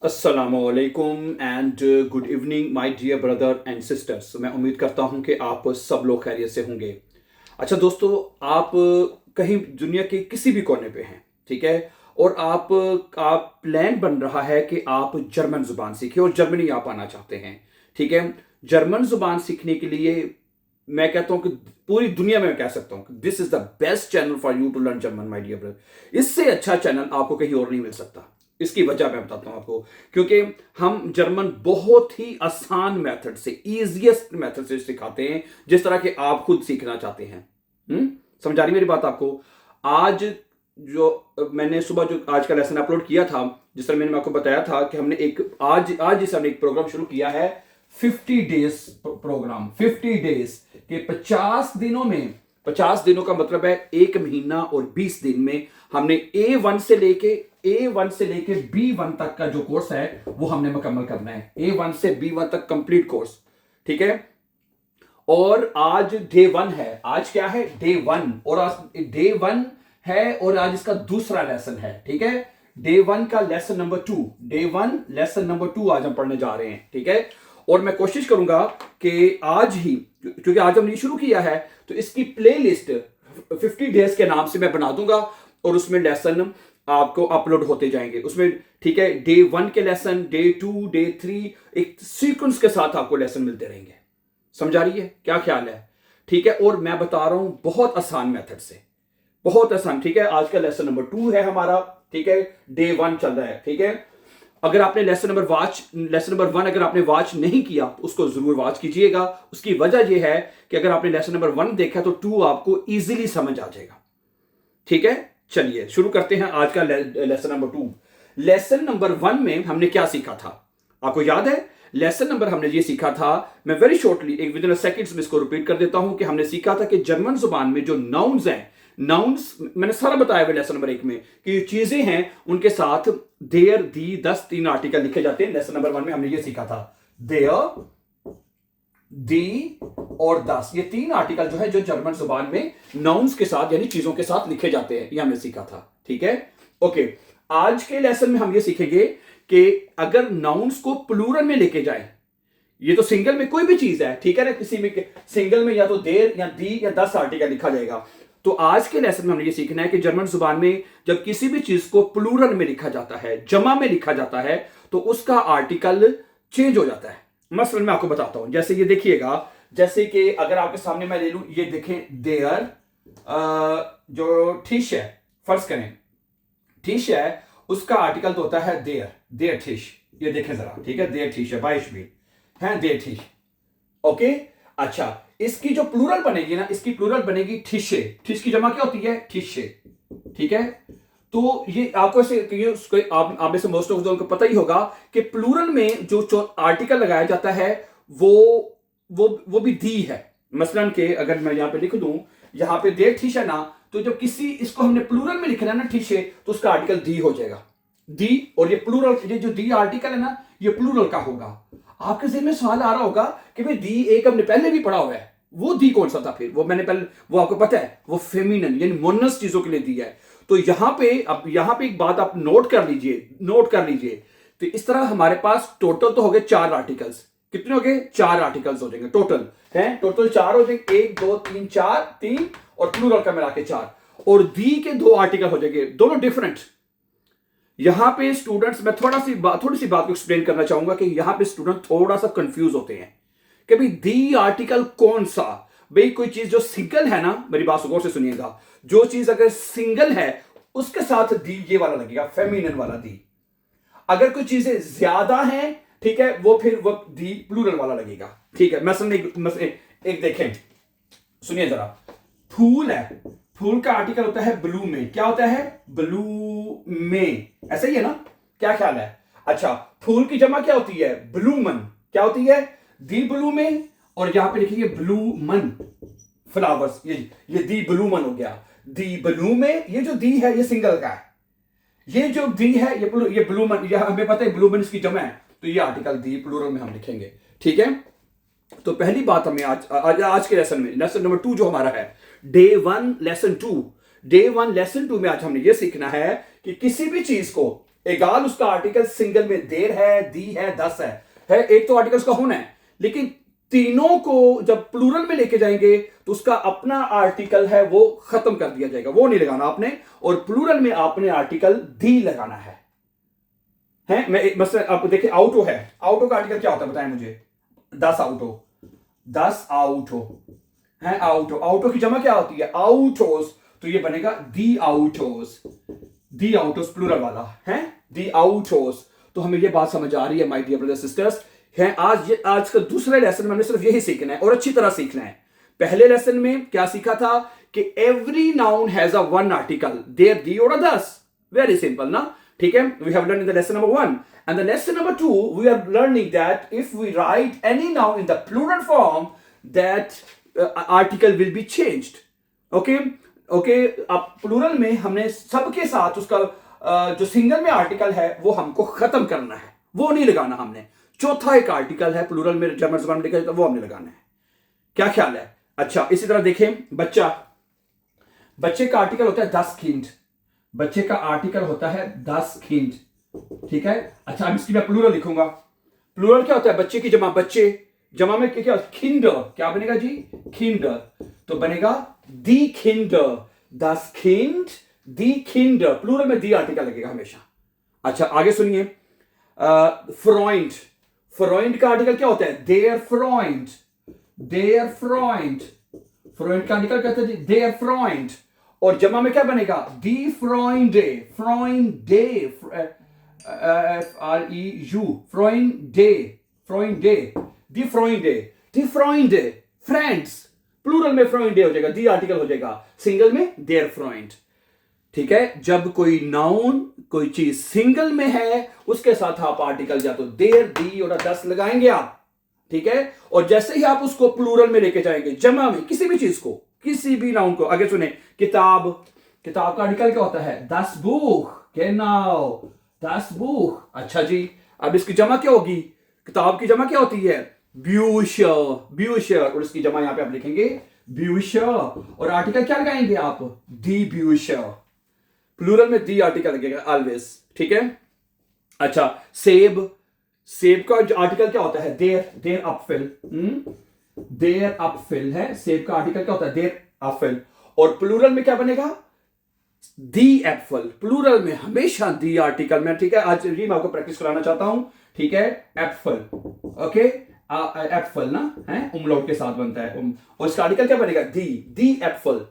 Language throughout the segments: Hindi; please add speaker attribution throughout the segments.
Speaker 1: अस्सलामुअलैकुम and good evening my dear brother and sisters. मैं उम्मीद करता हूं कि आप सब लोग खैरियत से होंगे। अच्छा दोस्तों, आप कहीं दुनिया के किसी भी कोने पे हैं, ठीक है, और आप प्लान बन रहा है कि आप जर्मन जुबान सीखें और जर्मनी आप आना चाहते हैं, ठीक है। जर्मन जुबान सीखने के लिए मैं कहता हूं कि पूरी दुनिया में मैं कह सकता हूं कि this is the best channel for you to learn German my dear brother. इससे अच्छा चैनल आपको कहीं और नहीं मिल सकता। इसकी वजह मैं बताता हूं आपको, क्योंकि हम जर्मन बहुत ही आसान मेथड से, इजीएस्ट मेथड से सिखाते हैं, जिस तरह के आप खुद सीखना चाहते हैं। समझा रही मेरी बात आपको? आज जो मैंने सुबह जो आज का लेसन अपलोड किया था, जिस तरह मैंने आपको बताया था कि हमने एक आज जिस हमने एक प्रोग्राम शुरू किया है, 50 डेज प्रोग्राम। 50 डेज के 50 दिनों में, 50 दिनों का मतलब है एक महीना और 20 दिन में हमने A1 से लेके B1 तक का जो कोर्स है वो हमने मुकम्मल करना है। A1 से B1 तक कंप्लीट कोर्स, ठीक है। और आज डे 1 है। आज क्या है? डे 1। और आज डे 1 है और आज इसका दूसरा लेसन है, ठीक है। डे 1 का lesson number 2, day 1 lesson number 2 आज हम पढ़ने जा रहे हैं, ठीक है। और मैं कोशिश करूंगा कि आज ही, क्योंकि आज हमने शुरू किया है, तो इसकी प्लेलिस्ट 50 डेज के नाम से मैं बना दूंगा और उसमें लेसन आपको अपलोड होते जाएंगे उसमें, ठीक है। डे 1 के लेसन, डे 2, डे 3, एक सीक्वेंस के साथ आपको लेसन मिलते रहेंगे। समझा रही है? क्या ख्याल है? ठीक है। और मैं बता रहा हूं बहुत आसान मेथड से, बहुत आसान, ठीक है। आज का लेसन नंबर 2 है हमारा, ठीक है। डे 1 चल रहा है, ठीक है। अगर आपने लेसन नंबर 1 अगर आपने वॉच नहीं किया तो उसको जरूर वॉच कीजिएगा। उसकी वजह यह है कि अगर आपने लेसन नंबर 1 देखा तो 2 आपको इजीली समझ आ जाएगा, ठीक है। चलिए शुरू करते हैं आज का लेसन नंबर 2। लेसन नंबर 1 में हमने क्या सीखा था, आपको याद है? लेसन नंबर हमने ये सीखा था, मैं वेरी शॉर्टली एक विद इन सेकंड्स में इसको रिपीट कर देता हूं कि हमने सीखा था कि जर्मन जुबान में जो नाउन्स हैं, नाउन्स मैंने सारा बताया हुआ लेसन नंबर 1 में कि चीजें हैं उनके साथ देयर, दी, दस 3 आर्टिकल लिखे जाते हैं। लेसन नंबर 1 में हमने ये सीखा था, देयर, दी और दस, ये 3 आर्टिकल जो है जो जर्मन जुबान में नाउन्स के साथ यानी चीजों के साथ लिखे जाते हैं, ये हमने सीखा था, ठीक है। ओके, आज के लेसन में हम ये सीखेंगे कि अगर नाउन्स को प्लूरल में लेके जाए, ये तो सिंगल में कोई भी चीज है, ठीक है ना, किसी में सिंगल में या तो देर या दी या 10 आर्टिकल लिखा जाएगा। तो आज के लेसन में हमने ये सीखना है कि जर्मन जुबान में जब किसी भी चीज को प्लूरल में लिखा जाता है, जमा में लिखा जाता है, तो उसका आर्टिकल चेंज हो जाता है। मसलन मैं आपको बताता हूं, जैसे ये देखिएगा, जैसे कि अगर आपके सामने मैं ले लूं, ये देखें देयर, जो ठिश है, फर्ज करें ठिश है, उसका आर्टिकल तो होता है देयर, देयर ठिश। ये देखें जरा, ठीक है, देयर ठिश है, 22 भी है, देयर ठिश। ओके, अच्छा, इसकी जो प्लूरल बनेगी ना, इसकी प्लूरल बनेगी ठिशे। ठिश की जमा क्या होती है? ठिशे, ठीक है। तो ये आपको ऐसे आप में से मोस्ट ऑफ को पता ही होगा कि प्लूरल में जो आर्टिकल लगाया जाता है वो भी दी है। मसलन के अगर मैं यहां पे लिख दूं, यहां पे देर ठिश है ना, तो जब किसी इसको हमने प्लूरल में लिखना है ना ठिशे, तो उसका आर्टिकल दी हो जाएगा, दी। और ये प्लूरल, ये जो दी आर्टिकल है ना, ये प्लूरल का होगा। आपके ज़हन में सवाल आ रहा होगा कि भाई दी एक हमने पहले भी पढ़ा हुआ है, वो दी कौन सा था फिर? वो मैंने पहले, वो आपको पता है, वो फेमिनन यानी मोनस चीजों के लिए दी है। तो यहां पे, अब यहां पे एक बात आप नोट कर लीजिए। तो इस तरह हमारे पास टोटल तो हो गए 4 आर्टिकल्स। कितने हो गए? 4 आर्टिकल्स हो जाएंगे टोटल, हैं टोटल 4 हो जाएंगे, 1 2 3 4, 3 और प्लूरल का मिला के 4। और दी के 2 आर्टिकल हो जाएंगे, दोनों डिफरेंट। यहां पे स्टूडेंट्स, मैं थोड़ी सी बात को एक्सप्लेन करना चाहूंगा कि यहां पे स्टूडेंट थोड़ा सा कंफ्यूज होते हैं कि भाई दी आर्टिकल कौन सा। भाई कोई चीज जो सिंगल है ना, मेरी बात गौर से सुनिएगा, जो चीज अगर सिंगल है उसके साथ दी ये वाला लगेगा, फेमिनिन वाला दी। अगर कोई चीजें ज्यादा हैं, ठीक है, वो फिर वो दी प्लूरल वाला लगेगा, ठीक है। मसलन एक देखें, सुनिए जरा, फूल है, फूल का आर्टिकल होता है ब्लू में। क्या होता है? ब्लू में, ऐसा ही है ना? क्या ख्याल है? अच्छा, फूल की जमा क्या होती है? ब्लूमन। क्या होती है? दी ब्लू में, और यहां पे लिखिए ब्लू मन, फ्लावर्स। ये दी ब्लू मन हो गया, दी ब्लू में। ये जो दी है ये सिंगल का है, ये जो दी है ये ब्लू मन, ये हमें पता है ब्लू मन इसकी जमा है, तो ये आर्टिकल दी प्लूरल में हम लिखेंगे, ठीक है। तो पहली बात हमें आज के लेसन में, लेसन नंबर 2 जो हमारा है, डे 1 लेसन 2, डे 1 लेसन 2 में आज हमने ये सीखना है कि किसी भी चीज को एगाल उसका आर्टिकल सिंगल में देर है, दी है, दस है एक तो आर्टिकल उसका होना है, लेकिन तीनों को जब प्लूरल में लेके जाएंगे तो उसका अपना आर्टिकल है वो खत्म कर दिया जाएगा, वो नहीं लगाना आपने, और प्लूरल में आपने आर्टिकल दी लगाना है। मैं मतलब आप देखिए आउटो है, आउटो का आर्टिकल क्या होता है बताएं मुझे? 10 आउटो, 10 आउटो है, आउटो, आउटो की जमा क्या होती है? आउटोस, तो ये बनेगा दी आउटोस, दी आउटोस प्लूरल वाला है, दी आउटोस। तो हमें ये बात समझ आ रही है माय डियर ब्रदर्स सिस्टर्स है। आज का दूसरे लेसन में हमने सिर्फ यही सीखना है और अच्छी तरह सीखना है। पहले लेसन में क्या सीखा था कि every noun has a one article, there, the और दस, वेरी सिंपल ना, ठीक है। We have learn in the lesson number 1 and the lesson number 2 we are learning that if we write any noun in the plural form that article will be changed, okay, अब प्लूरल में हमने सबके साथ उसका जो सिंगल में आर्टिकल है वो हमको खत्म करना है, वो नहीं लगाना हमने। चौथा एक आर्टिकल है प्लूरल में जर्मन जुबान में लिखा है, वो हमने लगाना है। क्या ख्याल है? अच्छा, इसी तरह देखें बच्चा, बच्चे का आर्टिकल होता है 10 किंड, बच्चे का आर्टिकल होता है 10 किंड, ठीक है। अच्छा, अब इसकी मैं प्लूरल लिखूंगा। प्लूरल क्या होता है? बच्चे की जमा, बच्चे जमा में क्या? किंडर, क्या बनेगा जी? किंडर, तो बनेगा दी किंडर, 10 किंड, दी किंडर, प्लूरल में दी आर्टिकल लगेगा हमेशा। अच्छा, आगे सुनिए, फ्रॉइंड, फ्रॉइंड का आर्टिकल क्या होता है? देयर फ्रॉइंड, देयर फ्रॉइंड, फ्रॉइंड का आर्टिकल कहते हैं देयर फ्रॉइंड, और जमा में क्या बनेगा? दी फ्रॉइंडे, फ्रॉइंडे, FREU, फ्रॉइंडे, फ्रॉइंडे, दी फ्रॉइंडे, दी फ्रॉइंडे, फ्रेंड्स, प्लूरल में फ्रॉइंडे हो जाएगा, दी आर्टिकल हो जाएगा, सिंगल में देयर फ्रॉइंड, ठीक है। जब कोई नाउन, कोई चीज सिंगल में है उसके साथ आप आर्टिकल या तो देयर, दी और दस लगाएंगे आप, ठीक है। और जैसे ही आप उसको प्लूरल में लेके जाएंगे, जमा में किसी भी चीज को, किसी भी नाउन को, आगे सुने, किताब, किताब का आर्टिकल क्या होता है? das Buch, genau, das Buch। अच्छा जी, अब इसकी जमा क्या होगी? किताब की जमा क्या होती है? Bücher, Bücher, और इसकी जमा यहां पे आप लिखेंगे Bücher, और आर्टिकल क्या लगाएंगे आप? die Bücher, प्लूरल में दी आर्टिकल लगेगा ऑलवेज, ठीक है। अच्छा, सेब, सेब का आर्टिकल क्या होता है? देर, देर अपफिल, देर अपफिल है, सेब का आर्टिकल क्या होता है? देर अपफिल, और प्लूरल में क्या बनेगा? दी एप्पल, प्लूरल में हमेशा दी आर्टिकल में, ठीक है। आज ये मैं आपको प्रैक्टिस कराना चाहता हूं, ठीक है। एप्पल, ओके, एप्पल ना है, उमलाउट के साथ बनता है, और इसका आर्टिकल क्या बनेगा? दी एप्पल।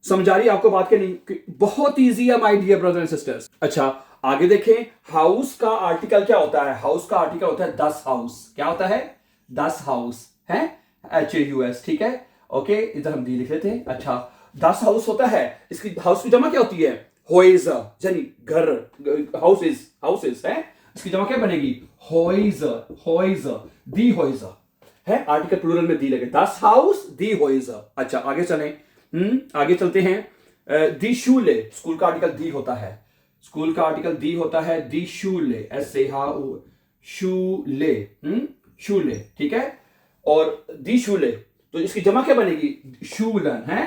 Speaker 1: समझ आ रही है आपको बात के नहीं? बहुत इजी है my dear brothers and sisters. अच्छा, आगे देखें, हाउस का आर्टिकल क्या होता है? हाउस का आर्टिकल होता है 10 हाउस, क्या होता है? 10 हाउस है, HAUS, ठीक है, ओके, इधर हम दी लिख लेते हैं। अच्छा, 10 हाउस होता है, इसकी हाउस की जमा क्या होती है? होइजर, यानी घर, हाउसेस, हाउसेस है, इसकी जमा क्या बनेगी? होइजर, होइजर, दी होइजर है, आर्टिकल प्लूरल में दी लगे, 10 हाउस, दी होइजर। अच्छा, आगे चलें, आगे चलते हैं। दी शूले, स्कूल का आर्टिकल दी होता है, स्कूल का आर्टिकल दी होता है, दी शूले, ऐसे शूले, शूले, ठीक है, और दी शूले, तो इसकी जमा क्या बनेगी? शूलन है,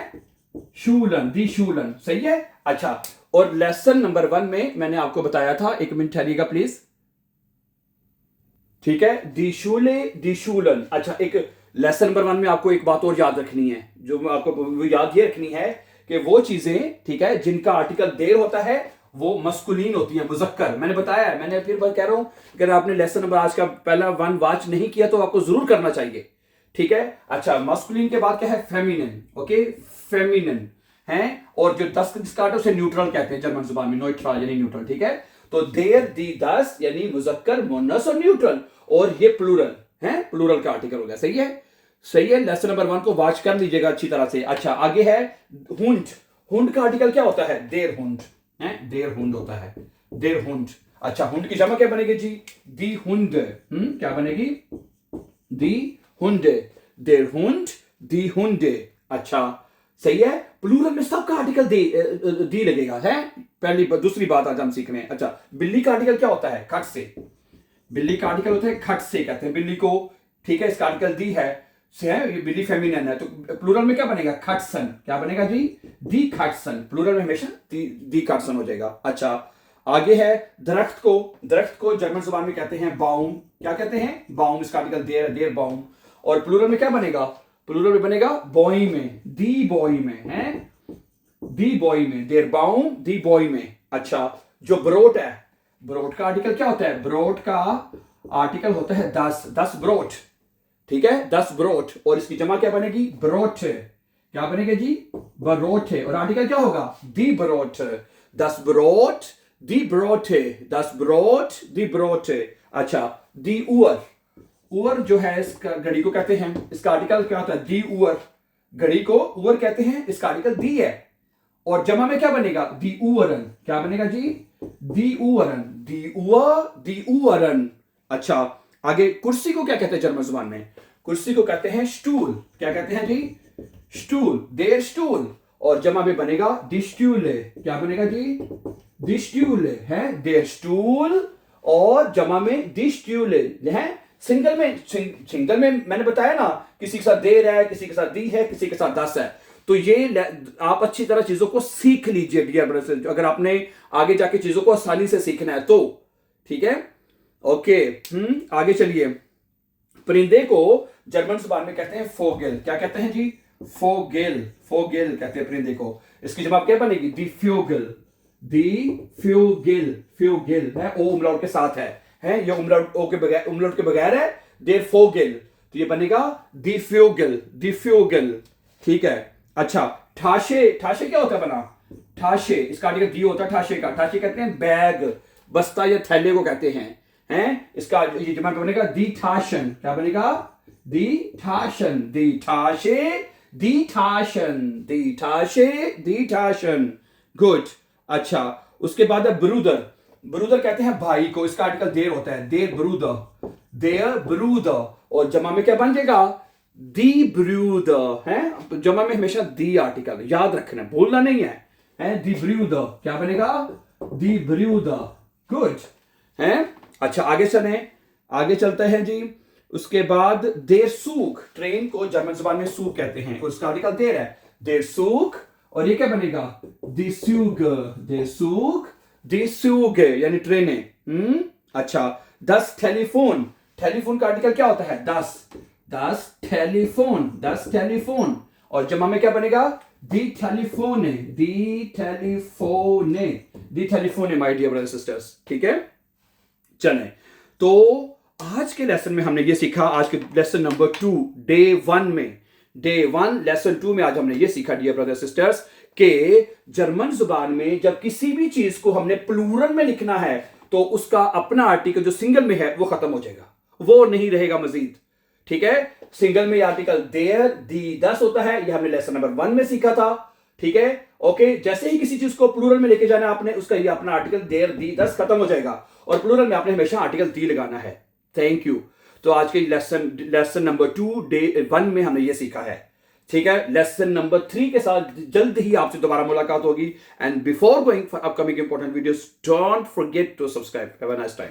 Speaker 1: शूलन, दी शूलन, सही है। अच्छा, और लेसन नंबर 1 में मैंने आपको बताया था, एक मिनट ठहरिएगा प्लीज, ठीक है, दी शूले, दी शूलन। अच्छा, एक लेसन नंबर 1 में आपको एक बात और याद रखनी है, जो आपको याद ये रखनी है कि वो चीजें, ठीक है, जिनका आर्टिकल देर होता है वो मस्कुलीन होती है, मुजक्कर। मैंने बताया है, मैंने फिर कह रहा हूं, अगर आपने लेसन नंबर आज का पहला 1 वॉच नहीं किया तो आपको जरूर करना चाहिए, ठीक है। अच्छा, मस्कुलीन के बाद क्या है? फेमिनिन, ओके, फेमिनिन है, और जो 10 जिसका आर्टिकल उसे न्यूट्रल कहते हैं जर्मन जुबान में, न्यूट्रल यानी न्यूट्रल, ठीक है। तो देर, दी, 10 यानी मुजक्कर, मोनस और न्यूट्रल, और ये प्लूरल है, प्लूरल का आर्टिकल हो गया, सही है, सही है। लेसन नंबर 1 को वॉच कर लीजिएगा अच्छी तरह से। अच्छा, आगे है हुंड, हुंड का आर्टिकल क्या होता है? देर हुंड है, देर हुंड होता है, देर हुंड। अच्छा, हुंड की जमा क्या बनेगी जी? दी हुंड, क्या बनेगी? दी हुंड, देर हुंड, दी हुंड। अच्छा, सही है, प्लूरल में सबका आर्टिकल दी लगेगा है। पहली दूसरी बात आज हम सीख रहे हैं। अच्छा, बिल्ली का आर्टिकल क्या होता है? खट से, बिल्ली का आर्टिकल होता है खट से, कहते हैं बिल्ली को, ठीक है, इसका आर्टिकल दी है, ये बिल्ली फेमिनिन है, तो प्लूरल में क्या बनेगा? खटसन, क्या बनेगा जी? दी खटसन, प्लूरल में हमेशा दी खटसन हो जाएगा। अच्छा, आगे है दरख्त को जर्मन जुबान में कहते हैं बाउम। क्या कहते हैं? बाउम। इसका आर्टिकल देर, देर बाउम। और प्लूरल में क्या बनेगा? प्लूरल में बनेगा बॉय में, दी बॉय में है, दी बॉय में, देर बाउम दी बॉय में। अच्छा, जो ब्रोट है, ब्रोट का आर्टिकल क्या होता है? ब्रोट का आर्टिकल होता है 10, 10 ब्रोट। ठीक है, 10 ब्रोट। और इसकी जमा क्या बनेगी? ब्रोट। क्या बनेगा जी? ब्रोट। और आर्टिकल क्या होगा? दी ब्रोट। 10 ब्रोट दी ब्रोट, 10 ब्रोट दी ब्रोट। अच्छा, दी उअर। उअर जो है इसका घड़ी को कहते हैं, इसका आर्टिकल क्या होता है? दी उअर। घड़ी को उअर कहते हैं, इसका आर्टिकल दी है। और जमा में क्या बनेगा? दी उअरन। क्या बनेगा जी? दी उअरन, दी उअर, दी उअरन। अच्छा, आगे कुर्सी को क्या कहते हैं जर्मन जुबान में? कुर्सी को कहते हैं स्टूल। क्या कहते हैं जी? स्टूल, देर स्टूल। और जमा में बनेगा दी स्टूले। क्या बनेगा जी? दी स्टूले है, देर स्टूल। और जमा में दी स्टूले है। सिंगल में मैंने बताया ना, किसी के साथ देर है, किसी के साथ दी है, किसी के साथ 10 है। तो ये आप अच्छी तरह चीजों को सीख लीजिए डियर ब्रदर्स, अगर आपने आगे जाके चीजों को आसानी से सीखना है तो। ठीक है, ओके। आगे चलिए। परिंदे को जर्मन जुबान में कहते हैं फोगेल। क्या कहते हैं जी? फोगेल, फोगेल कहते हैं परिंदे को। इसकी जवाब क्या बनेगी? दी फ्यूगल, दी फ्यूगेल, फ्यूगेल है, ओ उमलाउट के साथ है ये उमलाउट ओ के बगैर, उमलाउट के बगैर है, देर फोगेल। तो ये बनेगा दी फ्यूगल, दी फ्यूगल। ठीक है। अच्छा, ठाशे, ठाशे क्या होता है बना? ठाशे, इसका आर्टिकल दी होता है ठाशे का। ठाशे कहते हैं बैग, बस्ता या थैले को कहते हैं। इसका ये जमा बनेगा दी ठाशन। क्या बनेगा? दी ठाशन, दी ठाशे, दी ठाशन, दी ठाशे, दी ठाशन। गुड। अच्छा, उसके बाद है ब्रूदर। ब्रूदर कहते हैं भाई को, इसका आर्टिकल देर होता है, देर ब्रूदर, देर ब्रूदर। और जमा में क्या बन जाएगा? दी ब्रूदर है। जमा में हमेशा दी आर्टिकल याद रखना, भूलना नहीं है दी ब्रूदर। क्या बनेगा? दी ब्रूदर। गुड है। अच्छा, आगे चलते हैं जी। उसके बाद देर सूख। ट्रेन को जर्मन जुबान में सूख कहते हैं, और उसका आर्टिकल देर है, देर सूख। और ये क्या बनेगा? दी सूग, देर सूख, दी सूग यानी ट्रेनें। अच्छा, 10 टेलीफोन। टेलीफोन का आर्टिकल क्या होता है? 10, 10 टेलीफोन, 10 टेलीफोन। और जमा में क्या बनेगा? दी टेलीफोने, दी टेलीफोने, दी टेलीफोने माय डियर ब्रदर्स सिस्टर्स। ठीक है, चलें। तो आज के लेसन में हमने ये सीखा, आज के लेसन नंबर 2 डे 1 में, डे 1 लेसन 2 में आज हमने ये सीखा डियर ब्रदर्स सिस्टर्स कि जर्मन जुबान में जब किसी भी चीज को हमने प्लूरल में लिखना है तो उसका अपना आर्टिकल जो सिंगल में है वो खत्म हो जाएगा, वो नहीं रहेगा मजीद। ठीक है, सिंगल में आर्टिकल देयर, दी, 10 होता है, यह हमने लेसन नंबर 1 में सीखा था। ठीक है, ओके। जैसे ही किसी चीज को प्लूरल में लेके जाना आपने, उसका ये अपना आर्टिकल देयर, दी, 10 खत्म हो जाएगा, और प्लूरल में आपने हमेशा आर्टिकल दी लगाना है। Thank you. तो आज के लेसन नंबर 2 डे 1 में हमने ये सीखा है। ठीक है, लेसन नंबर 3 के साथ जल्द ही आपसे दोबारा मुलाकात होगी। And before going for upcoming important videos, don't forget to subscribe. Have a nice time.